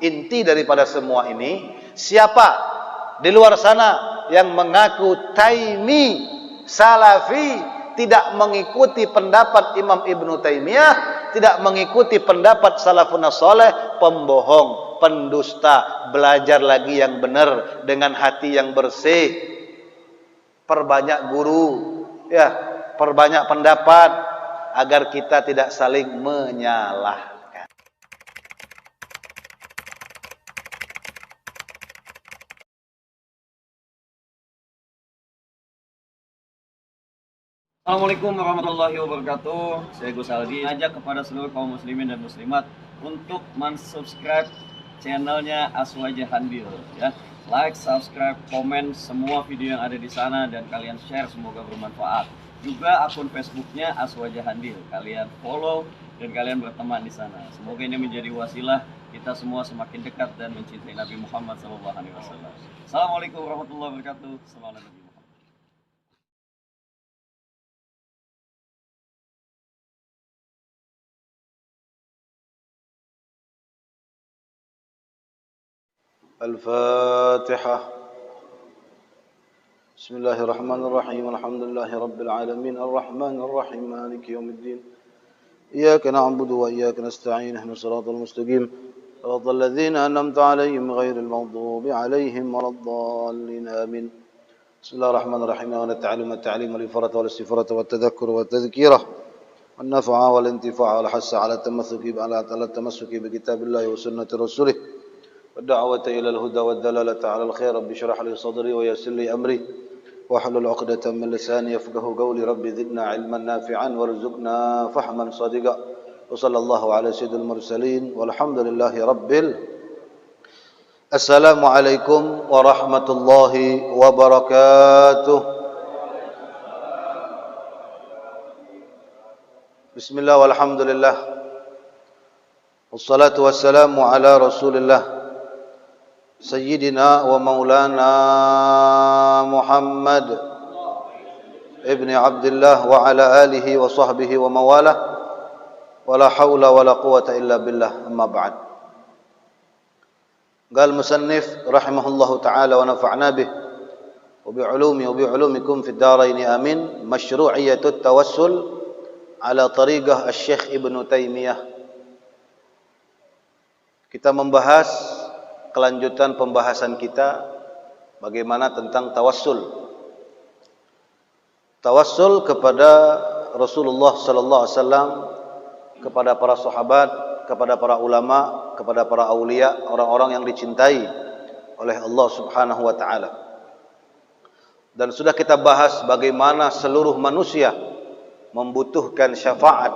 Inti daripada semua ini, siapa di luar sana yang mengaku Taimi, Salafi, tidak mengikuti pendapat Imam Ibnu Taimiyah, tidak mengikuti pendapat salafun saleh, pembohong, pendusta. Belajar lagi yang benar dengan hati yang bersih. Perbanyak guru, ya, perbanyak pendapat agar kita tidak saling menyalah. Assalamualaikum warahmatullahi wabarakatuh. Saya Gus Aldi, ajak kepada seluruh kaum muslimin dan muslimat untuk mensubscribe channelnya Aswaja Handil, ya. Like, subscribe, komen semua video yang ada di sana dan kalian share, semoga bermanfaat. Juga akun Facebooknya Aswaja Handil, kalian follow dan kalian berteman di sana. Semoga ini menjadi wasilah kita semua semakin dekat dan mencintai Nabi Muhammad SAW. Assalamualaikum warahmatullahi wabarakatuh. Salam Nabi Muhammad. الفاتحة. بسم الله الرحمن الرحيم. الحمد لله رب العالمين الرحمن الرحيم مالك يوم الدين إياك نعبد وإياك نستعين اهدنا الصراط المستقيم صراط الذين أنعمت عليهم غير المغضوب عليهم ولا الضالين آمين. بسم الله الرحمن الرحيم. التعليم والإفرة والاستفرة والتذكر والتذكيرة والنفع والانتفاع والحث على التمسك بكتاب الله وسنة رسوله والدعوة إلى الهدى والدلالة على الخير. رب اشرح لي صدري ويسر لي أمري واحلل عقدة من لساني يفقه قولي. رب زدنا علما نافعا وارزقنا فهما صادقا. وصلى الله على سيد المرسلين والحمد لله السلام عليكم ورحمة الله وبركاته. بسم الله والحمد لله والصلاة والسلام على رسول الله سيدنا ومولانا محمد ابن عبد الله وعلى آله وصحبه ومواله ولا حول ولا قوة إلا بالله. أما بعد. قال المصنف رحمه الله تعالى ونفعنا به وبعلومكم في الدارين آمين. مشروعية التوسل على طريقة الشيخ ابن تيمية. Kita membahas kelanjutan pembahasan kita bagaimana tentang tawassul. Tawassul kepada Rasulullah sallallahu alaihi wasallam, kepada para sahabat, kepada para ulama, kepada para aulia, orang-orang yang dicintai oleh Allah Subhanahu wa taala. Dan sudah kita bahas bagaimana seluruh manusia membutuhkan syafaat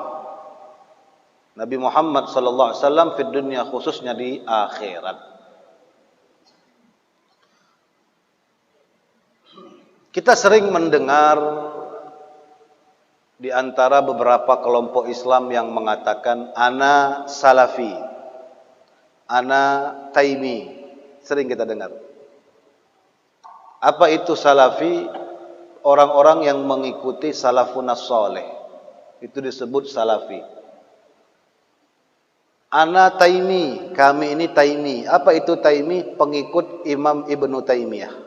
Nabi Muhammad sallallahu alaihi wasallam di dunia, khususnya di akhirat. Kita sering mendengar di antara beberapa kelompok Islam yang mengatakan ana salafi, ana taimi. Sering kita dengar. Apa itu salafi? Orang-orang yang mengikuti salafun saleh. Itu disebut salafi. Ana taimi, kami ini taimi. Apa itu taimi? Pengikut Imam Ibnu Taimiyah.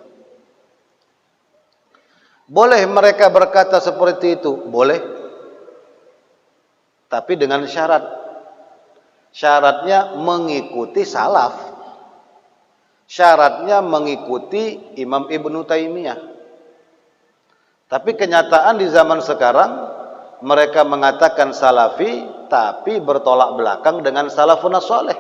Boleh mereka berkata seperti itu? Boleh. Tapi dengan syarat. Syaratnya mengikuti salaf. Syaratnya mengikuti Imam Ibnu Taimiyah. Tapi kenyataan di zaman sekarang, mereka mengatakan salafi, tapi bertolak belakang dengan salafun saleh.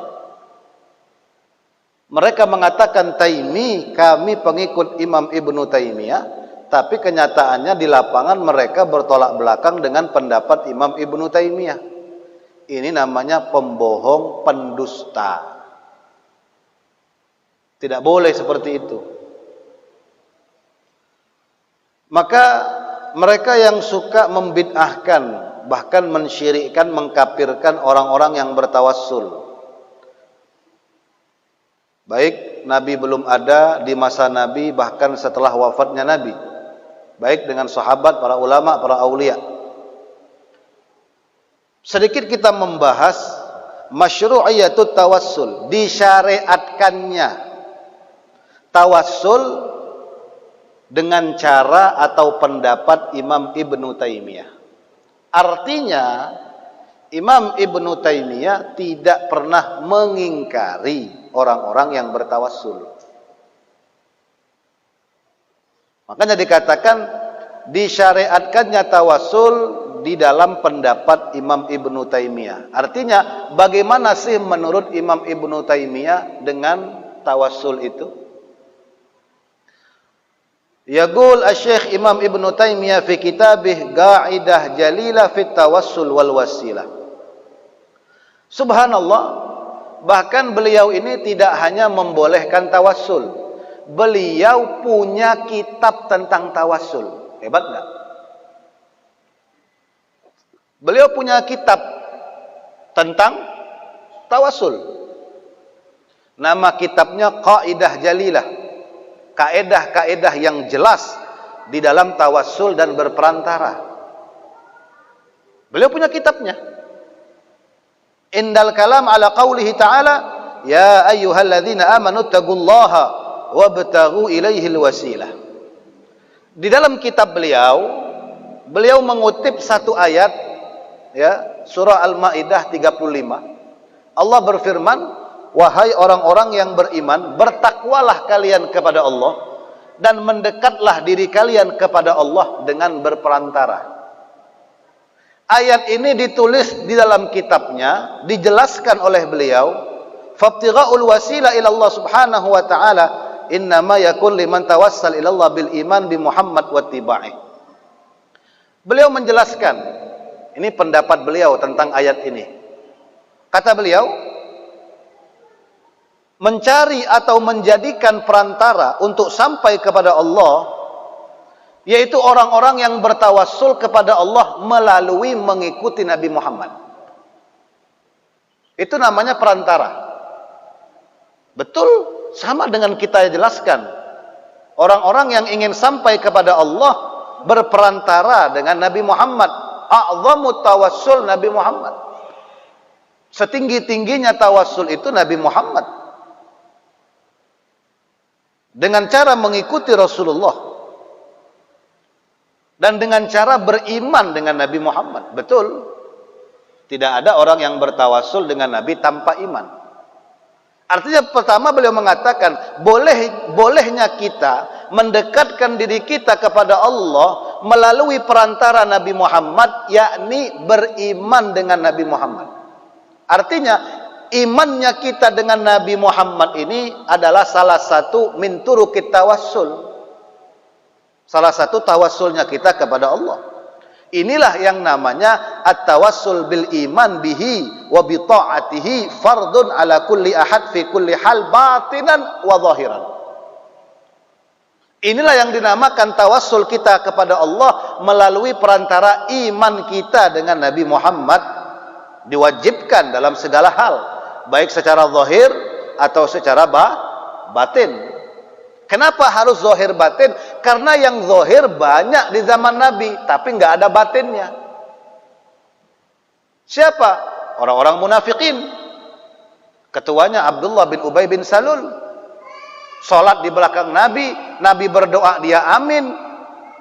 Mereka mengatakan taimi, kami pengikut Imam Ibnu Taimiyah. Tapi kenyataannya di lapangan mereka bertolak belakang dengan pendapat Imam Ibnu Taimiyah. Ini namanya pembohong, pendusta. Tidak boleh seperti itu. Maka mereka yang suka membid'ahkan, bahkan mensyirikkan, mengkafirkan orang-orang yang bertawassul. Baik Nabi belum ada, di masa Nabi, bahkan setelah wafatnya Nabi. Baik dengan sahabat, para ulama, para aulia. Sedikit kita membahas masyru'iyatut tawassul, disyariatkannya tawassul dengan cara atau pendapat Imam Ibnu Taimiyah. Artinya Imam Ibnu Taimiyah tidak pernah mengingkari orang-orang yang bertawassul. Makanya dikatakan disyariatkannya tawassul di dalam pendapat Imam Ibnu Taimiyah. Artinya bagaimana sih menurut Imam Ibnu Taimiyah dengan tawassul itu? Yaqul Asy-Syaikh Imam Ibnu Taimiyah fi kitabih Qa'idah Jalilah fit Tawassul wal Wasilah. Subhanallah, bahkan beliau ini tidak hanya membolehkan tawassul, beliau punya kitab tentang tawassul. Hebat enggak? Beliau punya kitab tentang tawassul. Nama kitabnya Qa'idah Jalilah. Kaedah-kaedah yang jelas di dalam tawassul dan berperantara. Beliau punya kitabnya. Indal kalam ala qawlihi ta'ala, ya ayyuhalladzina amanu taqullaha wabtaghu ilaihil wasilah. Di dalam kitab beliau mengutip satu ayat, ya, surah Al-Maidah 35. Allah berfirman, wahai orang-orang yang beriman, bertakwalah kalian kepada Allah dan mendekatlah diri kalian kepada Allah dengan berperantara. Ayat ini ditulis di dalam kitabnya, dijelaskan oleh beliau, fabtigha'ul wasila ila Allah subhanahu wa ta'ala innama yakun liman tawassal ila Allah bil iman bi Muhammad wa tiba'i. Beliau menjelaskan, ini pendapat beliau tentang ayat ini. Kata beliau, mencari atau menjadikan perantara untuk sampai kepada Allah, yaitu orang-orang yang bertawassul kepada Allah melalui mengikuti Nabi Muhammad. Itu namanya perantara. Betul, sama dengan kita jelaskan. Orang-orang yang ingin sampai kepada Allah berperantara dengan Nabi Muhammad. A'zamut tawassul Nabi Muhammad. Setinggi-tingginya tawassul itu Nabi Muhammad. Dengan cara mengikuti Rasulullah. Dan dengan cara beriman dengan Nabi Muhammad. Betul. Tidak ada orang yang bertawassul dengan Nabi tanpa iman. Artinya pertama beliau mengatakan, bolehnya kita mendekatkan diri kita kepada Allah melalui perantara Nabi Muhammad, yakni beriman dengan Nabi Muhammad. Artinya imannya kita dengan Nabi Muhammad ini adalah salah satu min turukit tawassul. Salah satu tawassulnya kita kepada Allah. Inilah yang namanya at-tawassul bil iman bihi wa bi ta'atihi fardun ala kulli ahad fi kulli hal batinan wa zahiran. Inilah yang dinamakan tawassul kita kepada Allah melalui perantara iman kita dengan Nabi Muhammad, diwajibkan dalam segala hal, baik secara zahir atau secara batin. Kenapa harus zahir batin? Karena yang zahir banyak di zaman Nabi, tapi nggak ada batinnya. Siapa? Orang-orang munafikin. Ketuanya Abdullah bin Ubay bin Salul. Salat di belakang Nabi, Nabi berdoa dia amin,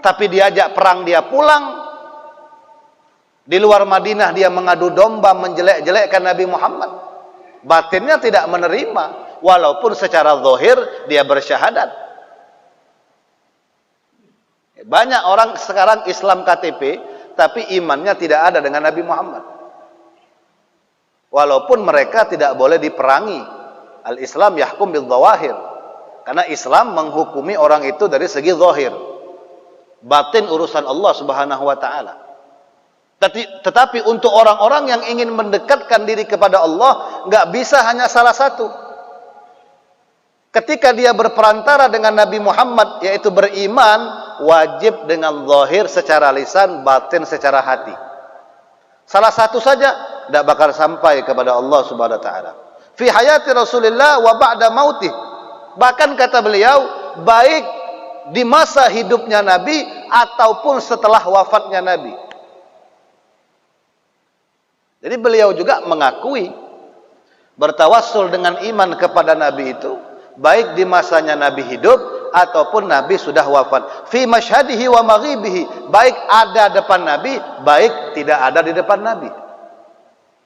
tapi diajak perang dia pulang. Di luar Madinah dia mengadu domba, menjelek-jelekkan Nabi Muhammad. Batinnya tidak menerima. Walaupun secara zahir dia bersyahadat. Banyak orang sekarang Islam KTP, tapi imannya tidak ada dengan Nabi Muhammad. Walaupun mereka tidak boleh diperangi. Al-Islam yahkum bil zawahir. Karena Islam menghukumi orang itu dari segi zahir. Batin urusan Allah subhanahu wa ta'ala. Tetapi untuk orang-orang yang ingin mendekatkan diri kepada Allah, nggak bisa hanya salah satu. Ketika dia berperantara dengan Nabi Muhammad, yaitu beriman, wajib dengan zahir secara lisan, batin secara hati. Salah satu saja tidak bakal sampai kepada Allah Subhanahu wa taala. Fi hayati Rasulullah wa ba'da mautih. Bahkan kata beliau, baik di masa hidupnya Nabi ataupun setelah wafatnya Nabi. Jadi beliau juga mengakui bertawassul dengan iman kepada Nabi itu, baik di masanya Nabi hidup ataupun Nabi sudah wafat. Fi masyhadihi wa maghibihi, baik ada depan Nabi, baik tidak ada di depan Nabi.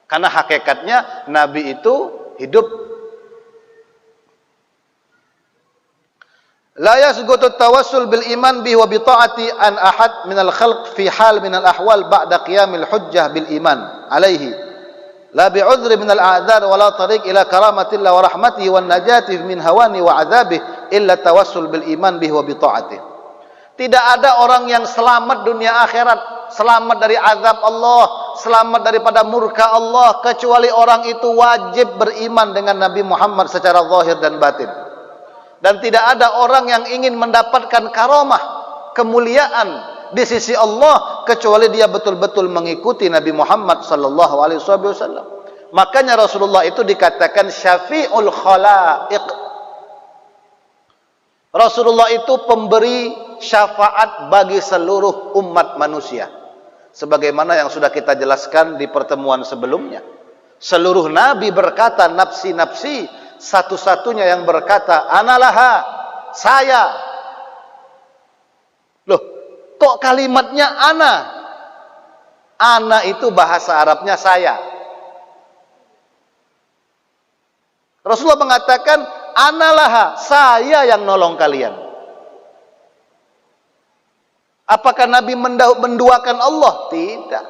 Karena hakikatnya Nabi itu hidup. La yasqutu tawassul bil iman bihi wa bi ta'ati an ahad min al khalq fi hal min al ahwal ba'da qiyamil hujjah bil iman alaihi la bi udhri min al a'dzar wa la tariq ila karamatillah wa rahmatihi wan najati min hawani wa adzabihi illa tawassul bil iman bihi wa bi ta'ati. Tidak ada orang yang selamat dunia akhirat, selamat dari azab Allah, selamat daripada murka Allah, kecuali orang itu wajib beriman dengan Nabi Muhammad secara zahir dan batin. Dan tidak ada orang yang ingin mendapatkan karamah, kemuliaan di sisi Allah kecuali dia betul-betul mengikuti Nabi Muhammad sallallahu alaihi wasallam. Makanya Rasulullah itu dikatakan syafi'ul khalaiq. Rasulullah itu pemberi syafaat bagi seluruh umat manusia. Sebagaimana yang sudah kita jelaskan di pertemuan sebelumnya. Seluruh nabi berkata nafsi-nafsi, satu-satunya yang berkata analaha, saya. Loh, kok kalimatnya ana? Ana itu bahasa Arabnya saya. Rasulullah mengatakan analaha, saya yang nolong kalian. Apakah Nabi menduakan Allah? Tidak.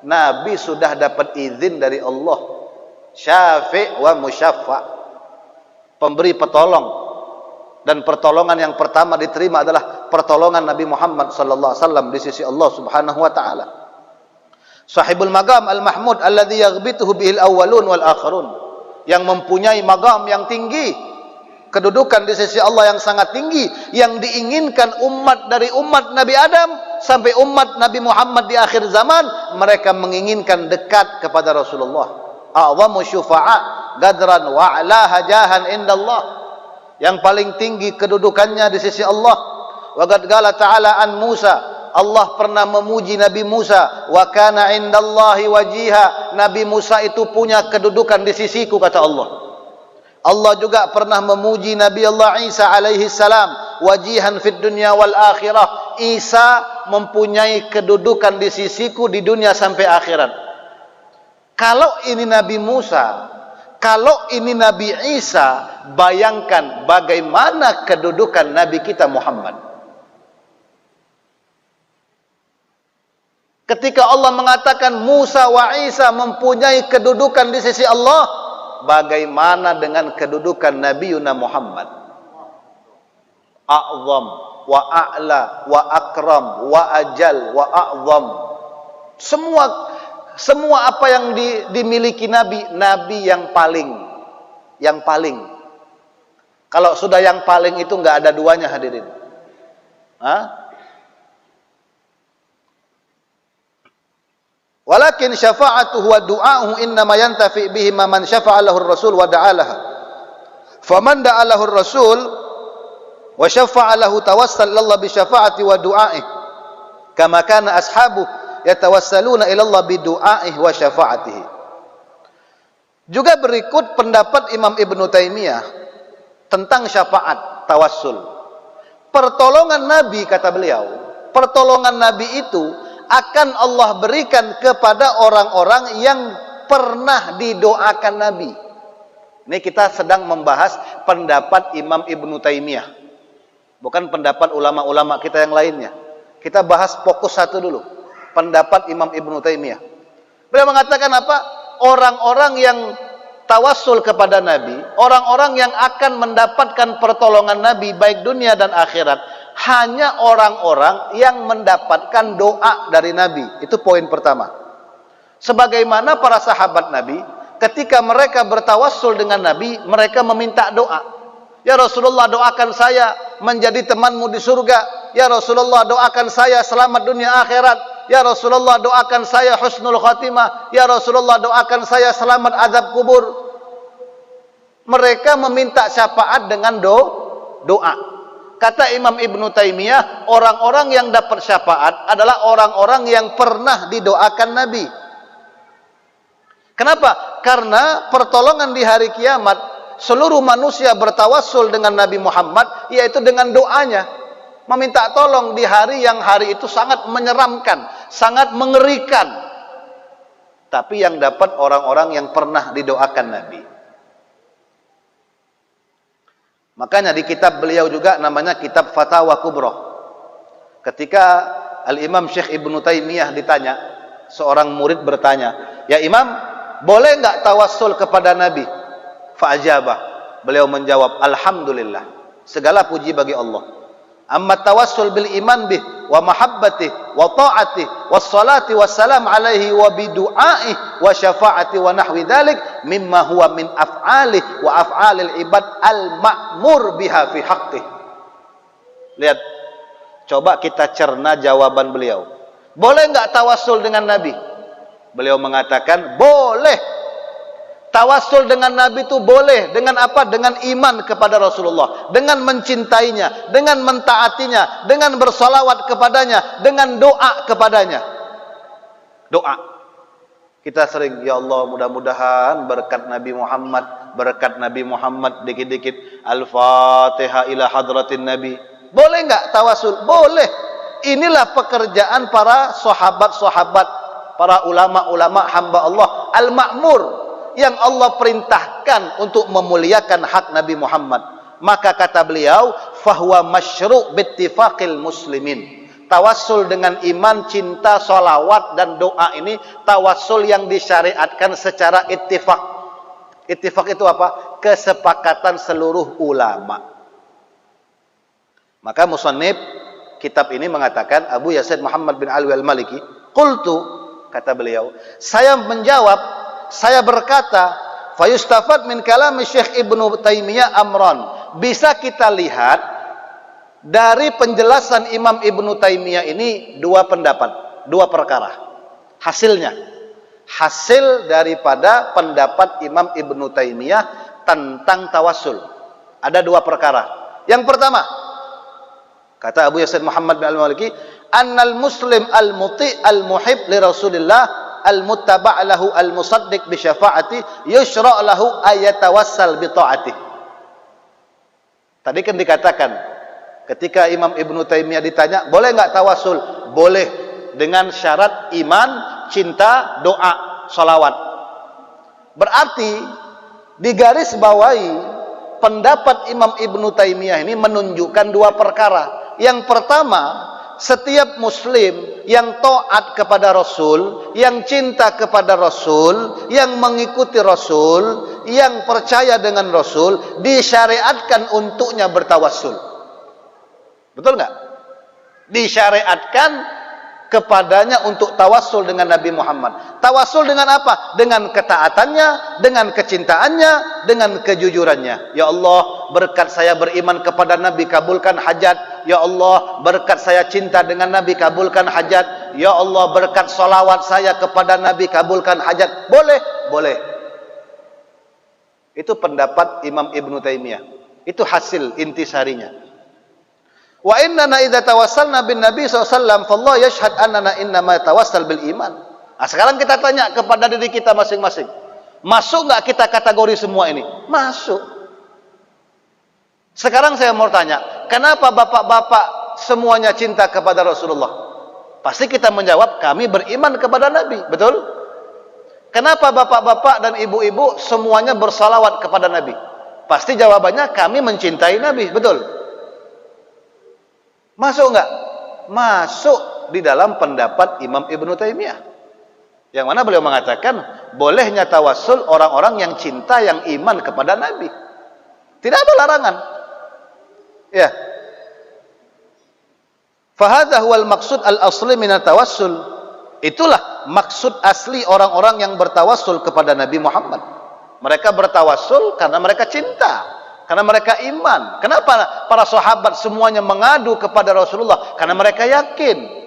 Nabi sudah dapat izin dari Allah. Syafi' wa musyaffa', pemberi petolong, dan pertolongan yang pertama diterima adalah pertolongan Nabi Muhammad sallallahu alaihi wasallam di sisi Allah Subhanahu wa taala. Sahibul maqam al-mahmud alladhi yaghbituhu bihil awwalun wal akhirun, yang mempunyai maqam yang tinggi, kedudukan di sisi Allah yang sangat tinggi, yang diinginkan umat dari umat Nabi Adam sampai umat Nabi Muhammad di akhir zaman, mereka menginginkan dekat kepada Rasulullah. A'zamu syufa'a gadran wa a'laha jahan indallah, yang paling tinggi kedudukannya di sisi Allah. Wa qad qala ta'ala an Musa, Allah pernah memuji Nabi Musa, wa kana indallahi wajiha, Nabi Musa itu punya kedudukan di sisiku, kata Allah. Allah juga pernah memuji Nabi Allah Isa alaihi salam, wajihan fid dunya wal akhirah, Isa mempunyai kedudukan di sisiku di dunia sampai akhirat. Kalau ini Nabi Musa, kalau ini Nabi Isa, bayangkan bagaimana kedudukan Nabi kita Muhammad. Ketika Allah mengatakan Musa wa Isa mempunyai kedudukan di sisi Allah, bagaimana dengan kedudukan Nabi Yuna Muhammad? A'zam wa a'la wa akram wa ajal wa a'zam. Semua apa yang dimiliki Nabi yang paling. Kalau sudah yang paling itu nggak ada duanya, hadirin. Walakin syafa'atuhu wa du'ahu innama yantafi bihi man syafa'a lahu ar-rasul wa da'alaha. Faman da'a lahu ar-rasul wa syafa'a lahu tawassal Allah bi syafa'ati wa du'aih. Kama kana ashabu yatawassaluna ila Allah bi du'aih wa syafa'atihi. Juga berikut pendapat Imam Ibnu Taimiyah tentang syafaat, tawassul. Pertolongan Nabi, kata beliau, pertolongan Nabi itu akan Allah berikan kepada orang-orang yang pernah didoakan Nabi. Ini kita sedang membahas pendapat Imam Ibnu Taimiyah, bukan pendapat ulama-ulama kita yang lainnya. Kita bahas fokus satu dulu, pendapat Imam Ibnu Taimiyah. Beliau mengatakan apa? Orang-orang yang tawassul kepada Nabi, orang-orang yang akan mendapatkan pertolongan Nabi baik dunia dan akhirat, hanya orang-orang yang mendapatkan doa dari Nabi. Itu poin pertama. Sebagaimana para sahabat Nabi, ketika mereka bertawassul dengan Nabi, mereka meminta doa. Ya Rasulullah, doakan saya menjadi temanmu di surga. Ya Rasulullah, doakan saya selamat dunia akhirat. Ya Rasulullah, doakan saya husnul khatimah. Ya Rasulullah, doakan saya selamat azab kubur. Mereka meminta syafaat dengan doa. Kata Imam Ibnu Taimiyah, orang-orang yang dapat syafaat adalah orang-orang yang pernah didoakan Nabi. Kenapa? Karena pertolongan di hari kiamat, seluruh manusia bertawassul dengan Nabi Muhammad, yaitu dengan doanya. Meminta tolong di hari yang hari itu sangat menyeramkan, sangat mengerikan. Tapi yang dapat orang-orang yang pernah didoakan Nabi. Makanya di kitab beliau juga namanya kitab Fatawa Kubroh. Ketika Al-Imam Syekh Ibnu Taimiyah ditanya, seorang murid bertanya, "Ya Imam, boleh enggak tawassul kepada Nabi?" Fa'ajabah. Beliau menjawab, "Alhamdulillah. Segala puji bagi Allah. Amma tawassul bil iman bih wa mahabbatih wa ta'atih was salati was salam alaihi wa bidu'aih wa syafa'ati wa nahwi dzalik mimma huwa min af'alih wa af'alil ibad al ma'mur biha fi haqqih." Lihat, coba kita cerna jawaban beliau. Boleh enggak tawassul dengan Nabi? Beliau mengatakan, boleh. Tawassul dengan Nabi itu boleh. Dengan apa? Dengan iman kepada Rasulullah, dengan mencintainya, dengan mentaatinya, dengan bersalawat kepadanya, dengan doa kepadanya. Doa. Kita sering, ya Allah, mudah-mudahan berkat Nabi Muhammad, dikit-dikit Al-Fatihah ila hadratin Nabi. Boleh enggak tawassul? Boleh. Inilah pekerjaan para sahabat-sahabat, para ulama-ulama hamba Allah al-ma'mur, yang Allah perintahkan untuk memuliakan hak Nabi Muhammad. Maka kata beliau, fahuwa masyru' bittifaqil muslimin. Tawassul dengan iman, cinta, salawat dan doa ini tawassul yang disyariatkan secara ittifaq. Ittifaq itu apa? Kesepakatan seluruh ulama. Maka musannif kitab ini mengatakan, Abu Yazid Muhammad bin Alwi al-Maliki, qultu, kata beliau, saya menjawab, saya berkata, fayustafad min kalam Syekh Ibnu Taimiyah amran. Bisa kita lihat dari penjelasan Imam Ibnu Taimiyah ini dua pendapat, dua perkara. Hasilnya, hasil daripada pendapat Imam Ibnu Taimiyah tentang tawassul. Ada dua perkara. Yang pertama, kata Abu Yazid Muhammad bin Al-Maliki, annal muslim al-muti' al-muhib li Rasulillah al-muttaba' lahu al-musaddiq bi syafa'ati yushra' lahu ayatawassal bi ta'atih. Tadi kan dikatakan ketika Imam Ibnu Taimiyah ditanya, boleh enggak tawassul? Boleh, dengan syarat iman, cinta, doa, salawat. Berarti digaris bawahi pendapat Imam Ibnu Taimiyah ini menunjukkan dua perkara. Yang pertama, setiap muslim yang taat kepada Rasul, yang cinta kepada Rasul, yang mengikuti Rasul, yang percaya dengan Rasul, disyariatkan untuknya bertawassul. Betul nggak? Disyariatkan kepadanya untuk tawassul dengan Nabi Muhammad. Tawassul dengan apa? Dengan ketaatannya, dengan kecintaannya, dengan kejujurannya. Ya Allah, berkat saya beriman kepada Nabi, kabulkan hajat. Ya Allah, berkat saya cinta dengan Nabi, kabulkan hajat. Ya Allah, berkat salawat saya kepada Nabi, kabulkan hajat. Boleh? Boleh. Itu pendapat Imam Ibnu Taimiyah. Itu hasil intisarinya. Wa innana idza tawassalna bin Nabi SAW fallahu yashhad annana innama tawassal bil iman. Nah, sekarang kita tanya kepada diri kita masing-masing. Masuk enggak kita kategori semua ini? Masuk. Sekarang saya mau tanya, kenapa bapak-bapak semuanya cinta kepada Rasulullah? Pasti kita menjawab, kami beriman kepada Nabi, betul? Kenapa bapak-bapak dan ibu-ibu semuanya bersalawat kepada Nabi? Pasti jawabannya, kami mencintai Nabi, betul? Masuk enggak? Masuk di dalam pendapat Imam Ibnu Taimiyah. Yang mana beliau mengatakan, bolehnya tawassul orang-orang yang cinta, yang iman kepada Nabi. Tidak ada larangan. Ya. Fahadha huwal maksud al-asli min tawassul. Itulah maksud asli orang-orang yang bertawassul kepada Nabi Muhammad. Mereka bertawassul karena mereka cinta, karena mereka iman. Kenapa para sahabat semuanya mengadu kepada Rasulullah? Karena mereka yakin.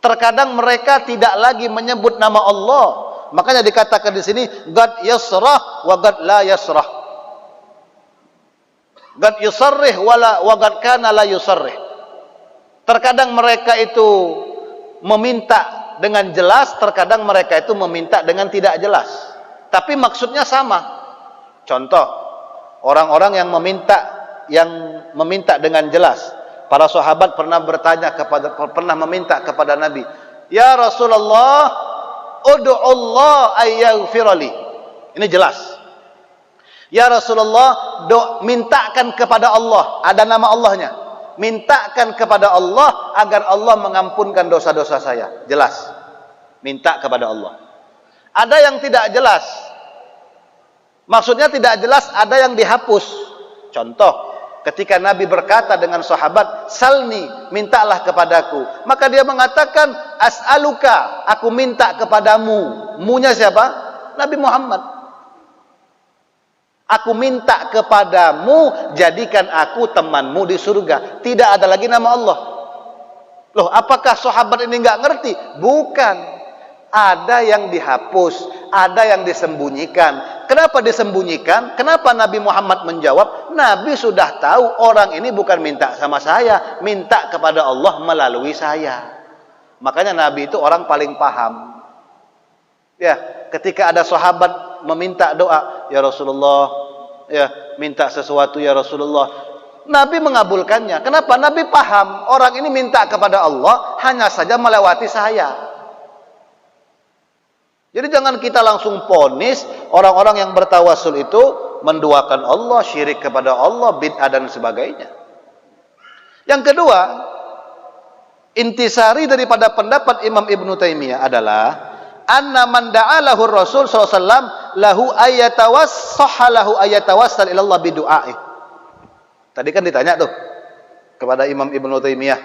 Terkadang mereka tidak lagi menyebut nama Allah. Makanya dikatakan di sini, Gad yasrah wa gad la yasrah. Gad yusarrih wa gad kana la yusarrih. Terkadang mereka itu meminta dengan jelas, terkadang mereka itu meminta dengan tidak jelas. tapi maksudnya sama. Contoh, orang-orang yang meminta dengan jelas. Para sahabat pernah meminta kepada Nabi, "Ya Rasulullah, ud'u Allah ayyaghfirali." Ini jelas. "Ya Rasulullah, mintakan kepada Allah," ada nama Allahnya. Mintakan kepada Allah agar Allah mengampunkan dosa-dosa saya. Jelas. Minta kepada Allah. Ada yang tidak jelas. Maksudnya tidak jelas, ada yang dihapus. Contoh, ketika Nabi berkata dengan sahabat, "Salni, mintalah kepadaku." Maka dia mengatakan, "As'aluka, aku minta kepadamu." Munya siapa? Nabi Muhammad. "Aku minta kepadamu, jadikan aku temanmu di surga." Tidak ada lagi nama Allah. Loh, apakah sahabat ini nggak ngerti? Bukan. Ada yang dihapus, ada yang disembunyikan. Kenapa disembunyikan? Kenapa Nabi Muhammad menjawab? Nabi sudah tahu orang ini bukan minta sama saya, minta kepada Allah melalui saya. Makanya Nabi itu orang paling paham. Ya, ketika ada sahabat meminta doa, "Ya Rasulullah, ya, minta sesuatu ya Rasulullah." Nabi mengabulkannya. Kenapa? Nabi paham orang ini minta kepada Allah hanya saja melewati saya. Jadi jangan kita langsung ponis orang-orang yang bertawasul itu menduakan Allah, syirik kepada Allah, bid'ah dan sebagainya. Yang kedua, intisari daripada pendapat Imam Ibnu Taimiyah adalah anna man da'alahu Rasul sallallahu alaihi wasallam lahu ayatawassal ayatawassal ila Allah bidu'aih. Tadi kan ditanya tuh kepada Imam Ibnu Taimiyah,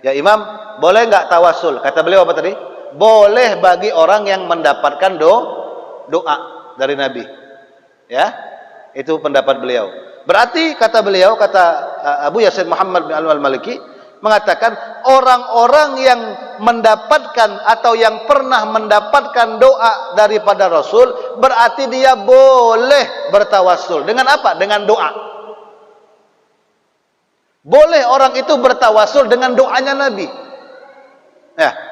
"Ya Imam, boleh enggak tawasul?" Kata beliau apa tadi? Boleh bagi orang yang mendapatkan doa dari Nabi. Ya, itu pendapat beliau. Berarti kata beliau, kata Abu Yasin Muhammad bin Al-Maliki mengatakan orang-orang yang mendapatkan atau yang pernah mendapatkan doa daripada Rasul, berarti dia boleh bertawasul. Dengan apa? Dengan doa. Boleh orang itu bertawasul dengan doanya Nabi. Ya.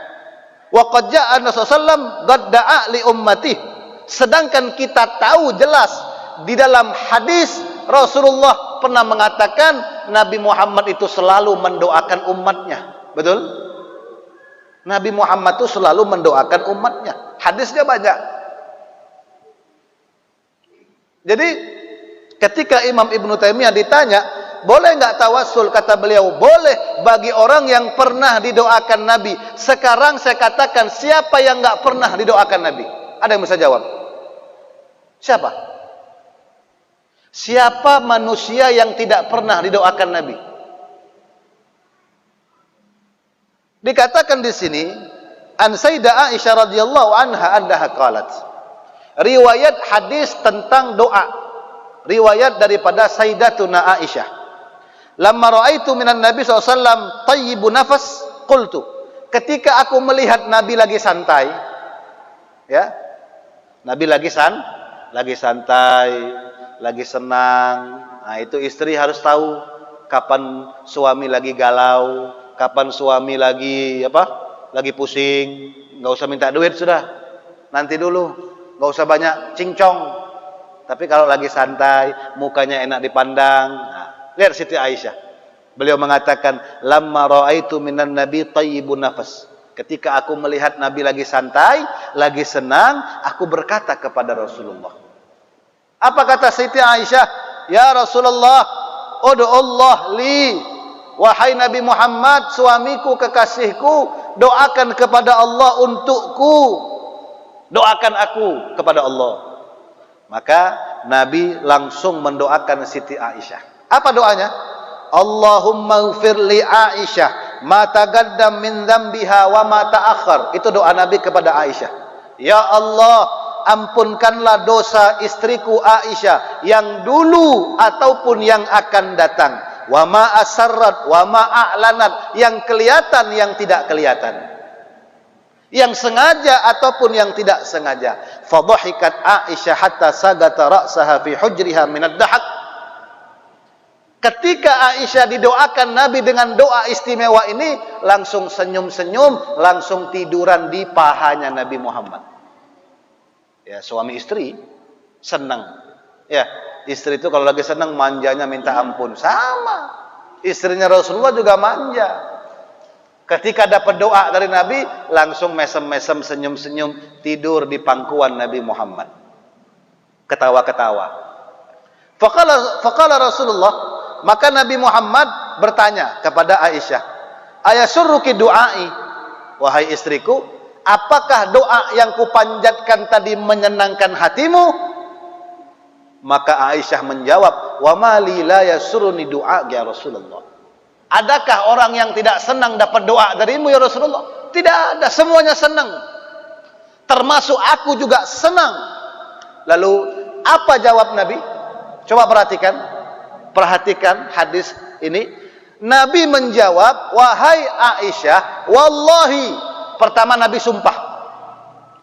Wa qad ja'a Nabi sallallahu alaihi wasallam qad da'a li ummati. Sedangkan kita tahu jelas di dalam hadis Rasulullah pernah mengatakan Nabi Muhammad itu selalu mendoakan umatnya. Betul? Nabi Muhammad itu selalu mendoakan umatnya. Hadisnya banyak. Jadi ketika Imam Ibnu Taimiyah ditanya, boleh enggak tawasul? Kata beliau, boleh bagi orang yang pernah didoakan Nabi. Sekarang saya katakan, siapa yang enggak pernah didoakan Nabi? Ada yang bisa jawab? Siapa? Siapa manusia yang tidak pernah didoakan Nabi? Dikatakan di sini, an Sayyidah Aisyah radhiyallahu anha annaha qalat. Riwayat hadis tentang doa. Riwayat daripada Sayyidatuna Aisyah. Lamma ra'aitu minan Nabi SAW tayyibun nafas, qultu. Ketika aku melihat Nabi lagi santai, ya, Nabi lagi santai, lagi senang. Nah, itu istri harus tahu kapan suami lagi galau, kapan suami lagi lagi pusing. Nggak usah minta duit sudah, nanti dulu. Nggak usah banyak cincong. Tapi kalau lagi santai, mukanya enak dipandang. Nah, lihat Siti Aisyah. Beliau mengatakan, "Lamma ra'aitu minan Nabi tayyibun nafas." Ketika aku melihat Nabi lagi santai, lagi senang, aku berkata kepada Rasulullah. Apa kata Siti Aisyah? "Ya Rasulullah, ud'u Allah li." Wahai Nabi Muhammad, suamiku, kekasihku, doakan kepada Allah untukku. Doakan aku kepada Allah. Maka Nabi langsung mendoakan Siti Aisyah. Apa doanya? Allahumma ighfir li Aisyah ma taqaddam min dzambiha wa ma ta'akhkhar. Itu doa Nabi kepada Aisyah. Ya Allah, ampunkanlah dosa istriku Aisyah yang dulu ataupun yang akan datang. Wa ma asarrat wa ma a'lanat, yang kelihatan yang tidak kelihatan. Yang sengaja ataupun yang tidak sengaja. Fadhahikat Aisyah hatta sagata ra'saha fi hujriha min ad-dahak. Ketika Aisyah didoakan Nabi dengan doa istimewa ini, langsung senyum-senyum, langsung tiduran di pahanya Nabi Muhammad. Ya, suami istri senang. Ya, istri itu kalau lagi senang manjanya minta ampun. Sama. Istrinya Rasulullah juga manja. Ketika dapat doa dari Nabi, langsung mesem-mesem, senyum-senyum, tidur di pangkuan Nabi Muhammad. Ketawa-ketawa. Faqala Rasulullah, maka Nabi Muhammad bertanya kepada Aisyah, ayasurruki du'ai, wahai istriku, apakah doa yang kupanjatkan tadi menyenangkan hatimu? Maka Aisyah menjawab, wa ma li la yasurruni du'a ya Rasulullah. Adakah orang yang tidak senang dapat doa darimu ya Rasulullah? Tidak ada, semuanya senang. Termasuk aku juga senang. Lalu apa jawab Nabi? Coba perhatikan hadis ini. Nabi menjawab, wahai Aisyah, wallahi, pertama Nabi sumpah,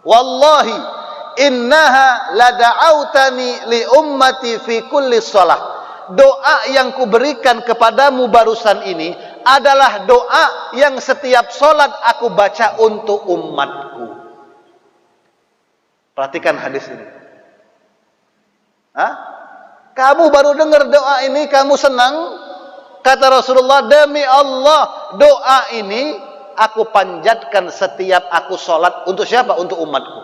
wallahi innaha lada'autani li ummati fi kulli shalah. Doa yang kuberikan kepadamu barusan ini adalah doa yang setiap sholat aku baca untuk umatku. Perhatikan hadis ini. Hah? Kamu baru dengar doa ini, kamu senang? Kata Rasulullah, demi Allah, doa ini aku panjatkan setiap aku sholat. Untuk siapa? Untuk umatku.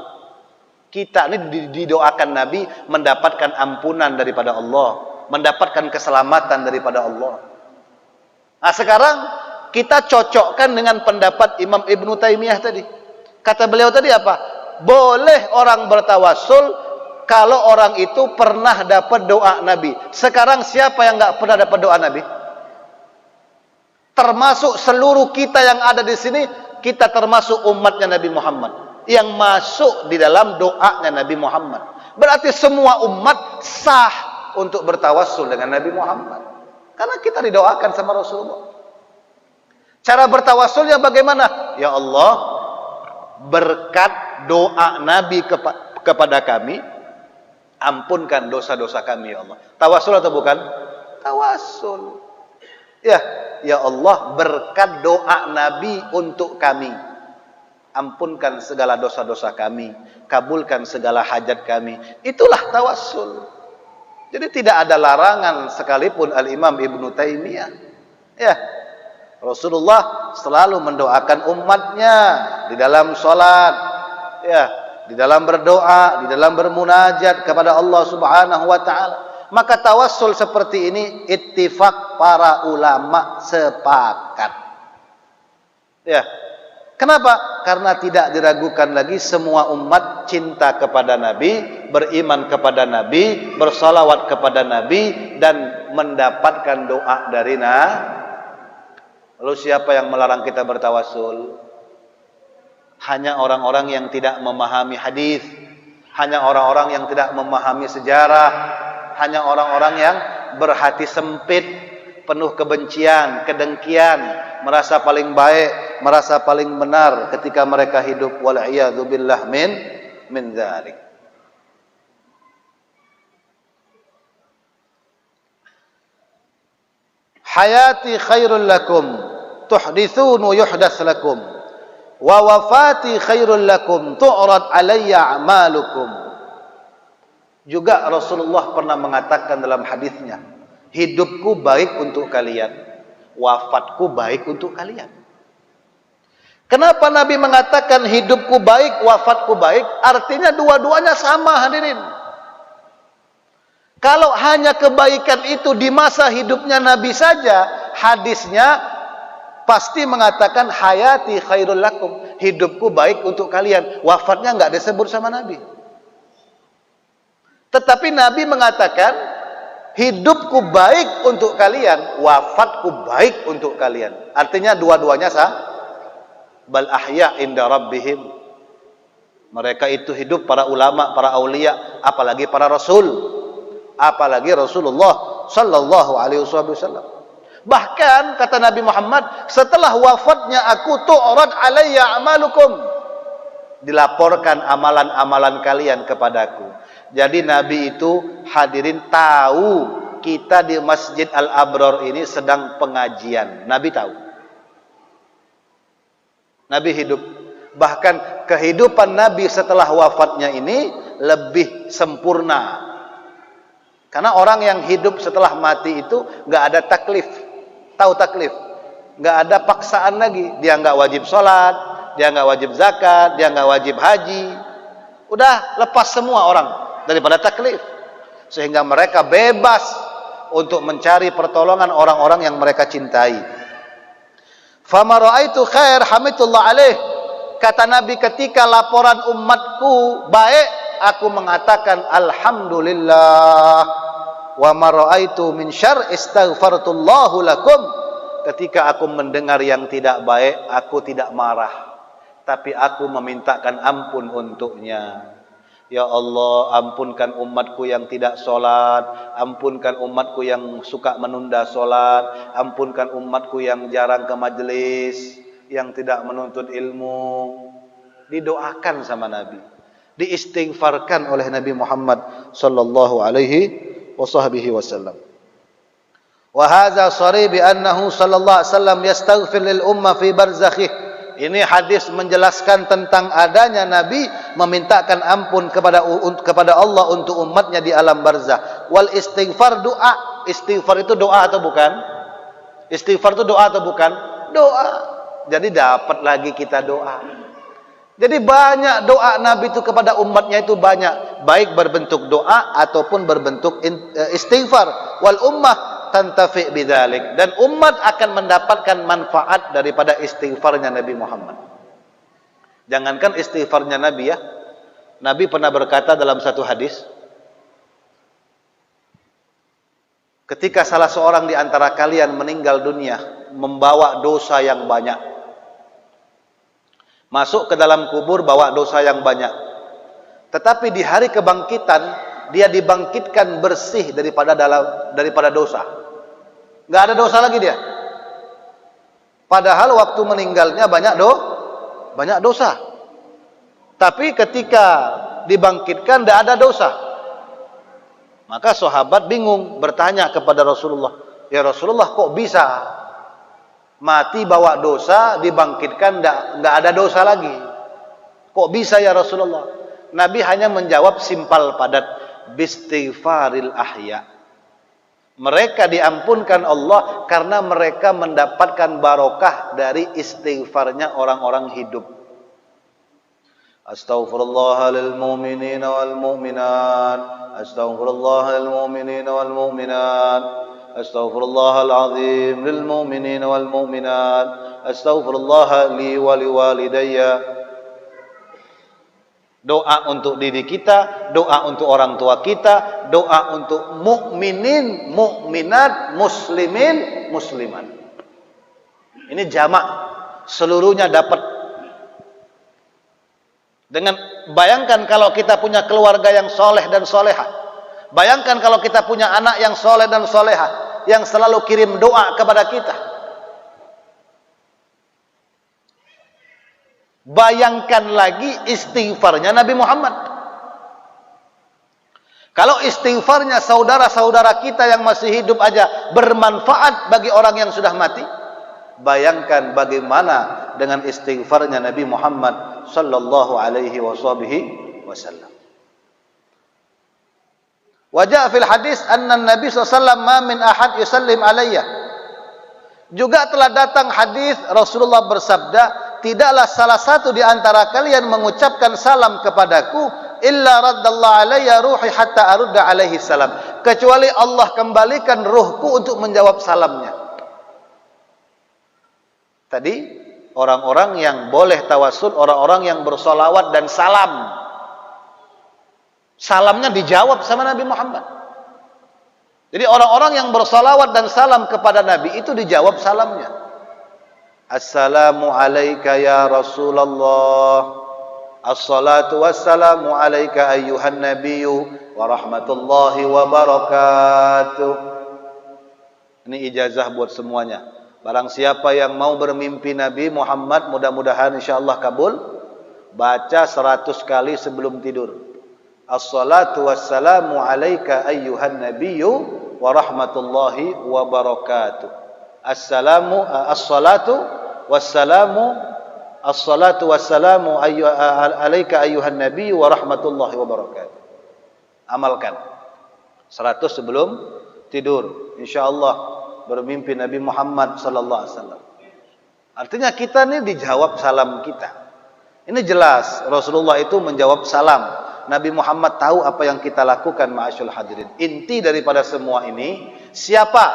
Kita ini didoakan Nabi mendapatkan ampunan daripada Allah, mendapatkan keselamatan daripada Allah. Nah, sekarang kita cocokkan dengan pendapat Imam Ibnu Taimiyah tadi. Kata beliau tadi apa? Boleh orang bertawassul kalau orang itu pernah dapat doa Nabi. Sekarang siapa yang nggak pernah dapat doa Nabi? Termasuk seluruh kita yang ada di sini, kita termasuk umatnya Nabi Muhammad yang masuk di dalam doanya Nabi Muhammad. Berarti semua umat sah untuk bertawassul dengan Nabi Muhammad, karena kita didoakan sama Rasulullah. Cara bertawassulnya bagaimana? Ya Allah, berkat doa Nabi kepada kami, ampunkan dosa-dosa kami ya Allah. Tawassul atau bukan? Tawassul. Ya Allah, berkat doa Nabi untuk kami, ampunkan segala dosa-dosa kami, kabulkan segala hajat kami. Itulah tawassul. Jadi tidak ada larangan sekalipun Al-Imam Ibnu Taimiyah. Ya, Rasulullah selalu mendoakan umatnya di dalam sholat, ya, di dalam berdoa, di dalam bermunajat kepada Allah Subhanahu wa taala. Maka tawassul seperti ini ittifaq para ulama sepakat. Ya. Kenapa? Karena tidak diragukan lagi semua umat cinta kepada Nabi, beriman kepada Nabi, bersalawat kepada Nabi, dan mendapatkan doa dari Nabi. Lalu siapa yang melarang kita bertawassul? Hanya orang-orang yang tidak memahami hadis, hanya orang-orang yang tidak memahami sejarah, hanya orang-orang yang berhati sempit, penuh kebencian, kedengkian, merasa paling baik, merasa paling benar ketika mereka hidup. Wal'iyadzu billah min dzalik. Hayati khairul lakum tuhdithun wa yuhdas lakum wa wafati khairul lakum tu'rad alayya a'malukum. Juga Rasulullah pernah mengatakan dalam hadisnya, hidupku baik untuk kalian, wafatku baik untuk kalian. Kenapa Nabi mengatakan hidupku baik, wafatku baik? Artinya dua-duanya sama, hadirin. Kalau hanya kebaikan itu di masa hidupnya Nabi saja, hadisnya pasti mengatakan hayati khairul lakum, hidupku baik untuk kalian. Wafatnya enggak disebut sama Nabi. Tetapi Nabi mengatakan hidupku baik untuk kalian, wafatku baik untuk kalian. Artinya dua-duanya sah. Bal ahya inda rabbihim. Mereka itu hidup, para ulama, para aulia, apalagi para rasul, apalagi Rasulullah sallallahu alaihi wasallam. Bahkan kata Nabi Muhammad, setelah wafatnya aku tu'rad alayya amalukum, dilaporkan amalan-amalan kalian kepadaku. Jadi Nabi itu hadirin tahu kita di Masjid Al-Abrar ini sedang pengajian. Nabi tahu. Nabi hidup. Bahkan kehidupan Nabi setelah wafatnya ini lebih sempurna. Karena orang yang hidup setelah mati itu nggak ada taklif. Tahu taklif? Nggak ada paksaan lagi. Dia nggak wajib sholat, dia nggak wajib zakat, dia nggak wajib haji. Udah lepas semua orang daripada taklif. Sehingga mereka bebas untuk mencari pertolongan orang-orang yang mereka cintai. Fama ra'aitu khair hamidullah alaih. Kata Nabi, ketika laporan umatku baik, aku mengatakan alhamdulillah. Wa ma ra'aitu min syarr istaghfartullahu lakum. Ketika aku mendengar yang tidak baik, aku tidak marah, tapi aku memintakan ampun untuknya. Ya Allah, ampunkan umatku yang tidak sholat, ampunkan umatku yang suka menunda sholat, ampunkan umatku yang jarang ke majelis, yang tidak menuntut ilmu. Didoakan sama Nabi, diistighfarkan oleh Nabi Muhammad sallallahu alaihi wasallam. Wa hadza sharih bi annahu sallallahu alaihi wasallam yastaghfir lil ummah fi barzakhih. Ini hadis menjelaskan tentang adanya Nabi memintakan ampun kepada Allah untuk umatnya di alam barzah. Wal istighfar doa. Istighfar itu doa atau bukan? Istighfar itu doa atau bukan? Doa. Jadi dapat lagi kita doa. Jadi banyak doa Nabi itu kepada umatnya itu banyak, baik berbentuk doa ataupun berbentuk istighfar. Wal ummah tantafi bidzalik, dan umat akan mendapatkan manfaat daripada istighfarnya Nabi Muhammad. Jangankan istighfarnya Nabi ya. Nabi pernah berkata dalam satu hadis, ketika salah seorang di antara kalian meninggal dunia membawa dosa yang banyak, masuk ke dalam kubur bawa dosa yang banyak, tetapi di hari kebangkitan dia dibangkitkan bersih daripada dosa. Nggak ada dosa lagi dia. Padahal waktu meninggalnya banyak dosa. Tapi ketika dibangkitkan tidak ada dosa. Maka sahabat bingung, bertanya kepada Rasulullah, ya Rasulullah, kok bisa mati bawa dosa, dibangkitkan nggak ada dosa lagi? Kok bisa ya Rasulullah? Nabi hanya menjawab simpel padat, bistighfaril ahya. Mereka diampunkan Allah karena mereka mendapatkan barokah dari istighfarnya orang-orang hidup. Astaghfirullah lil mu'minina wal mu'minat, astaghfirullah lil mu'minina wal mu'minat, astaghfirullahal azim lil mu'minina wal mu'minat, astaghfirullah li wa liwalidayya. Doa untuk diri kita, doa untuk orang tua kita, doa untuk mukminin, mukminat, muslimin, muslimat. Ini jamak, seluruhnya dapat. Dengan bayangkan kalau kita punya keluarga yang soleh dan solehah, bayangkan kalau kita punya anak yang soleh dan solehah, yang selalu kirim doa kepada kita. Bayangkan lagi istighfarnya Nabi Muhammad. Kalau istighfarnya saudara-saudara kita yang masih hidup aja bermanfaat bagi orang yang sudah mati, bayangkan bagaimana dengan istighfarnya Nabi Muhammad sallallahu alaihi wasallam. Wajah fil hadis anna Nabi sallallahu alaihi wasallam ma min ahad yusallim alayya. Juga telah datang hadis Rasulullah bersabda, tidaklah salah satu di antara kalian mengucapkan salam kepadaku illa raddallahu alayya ruhi hatta arudda alaihi salam, kecuali Allah kembalikan ruhku untuk menjawab salamnya. Tadi orang-orang yang boleh tawasul, orang-orang yang bersolawat dan salam, salamnya dijawab sama Nabi Muhammad. Jadi orang-orang yang bersolawat dan salam kepada Nabi itu dijawab salamnya. Assalamu alayka ya Rasulullah, assalatu wassalamu alayka ayyuhan nabiyyu wa rahmatullahi wa barakatuh. Ini ijazah buat semuanya. Barang siapa yang mau bermimpi Nabi Muhammad, mudah-mudahan insyaallah kabul, baca 100 kali sebelum tidur. Assalatu wassalamu alayka ayyuhan nabiyyu wa rahmatullahi wa barakatuh. Assalatu wassalamu Assalatu wassalamu alaika ayyuhan nabiy wa rahmatullahi wa barakatuh. Amalkan 100 sebelum tidur, insyaallah bermimpi Nabi Muhammad sallallahu alaihi wasallam. Artinya kita ini dijawab salam kita. Ini jelas Rasulullah itu menjawab salam. Nabi Muhammad tahu apa yang kita lakukan, ma'asyul hadirin. Inti daripada semua ini, siapa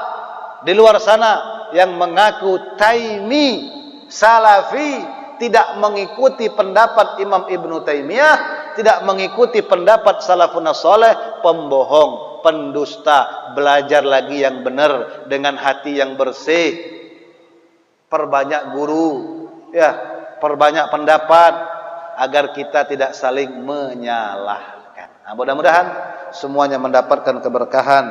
di luar sana yang mengaku Taimi, Salafi, tidak mengikuti pendapat Imam Ibnu Taimiyah, tidak mengikuti pendapat salafun saleh, pembohong, pendusta. Belajar lagi yang benar dengan hati yang bersih. Perbanyak guru, ya, perbanyak pendapat agar kita tidak saling menyalahkan. Nah, mudah-mudahan semuanya mendapatkan keberkahan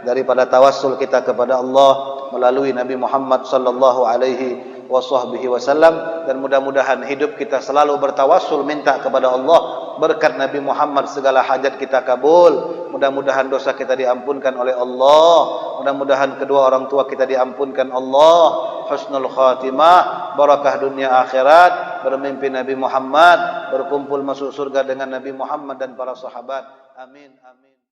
daripada tawassul kita kepada Allah melalui Nabi Muhammad sallallahu alaihi wasallam, dan mudah-mudahan hidup kita selalu bertawassul minta kepada Allah berkat Nabi Muhammad segala hajat kita kabul. Mudah-mudahan dosa kita diampunkan oleh Allah, mudah-mudahan kedua orang tua kita diampunkan Allah, husnul khatimah, barakah dunia akhirat, bermimpi Nabi Muhammad, berkumpul masuk surga dengan Nabi Muhammad dan para sahabat. Amin amin.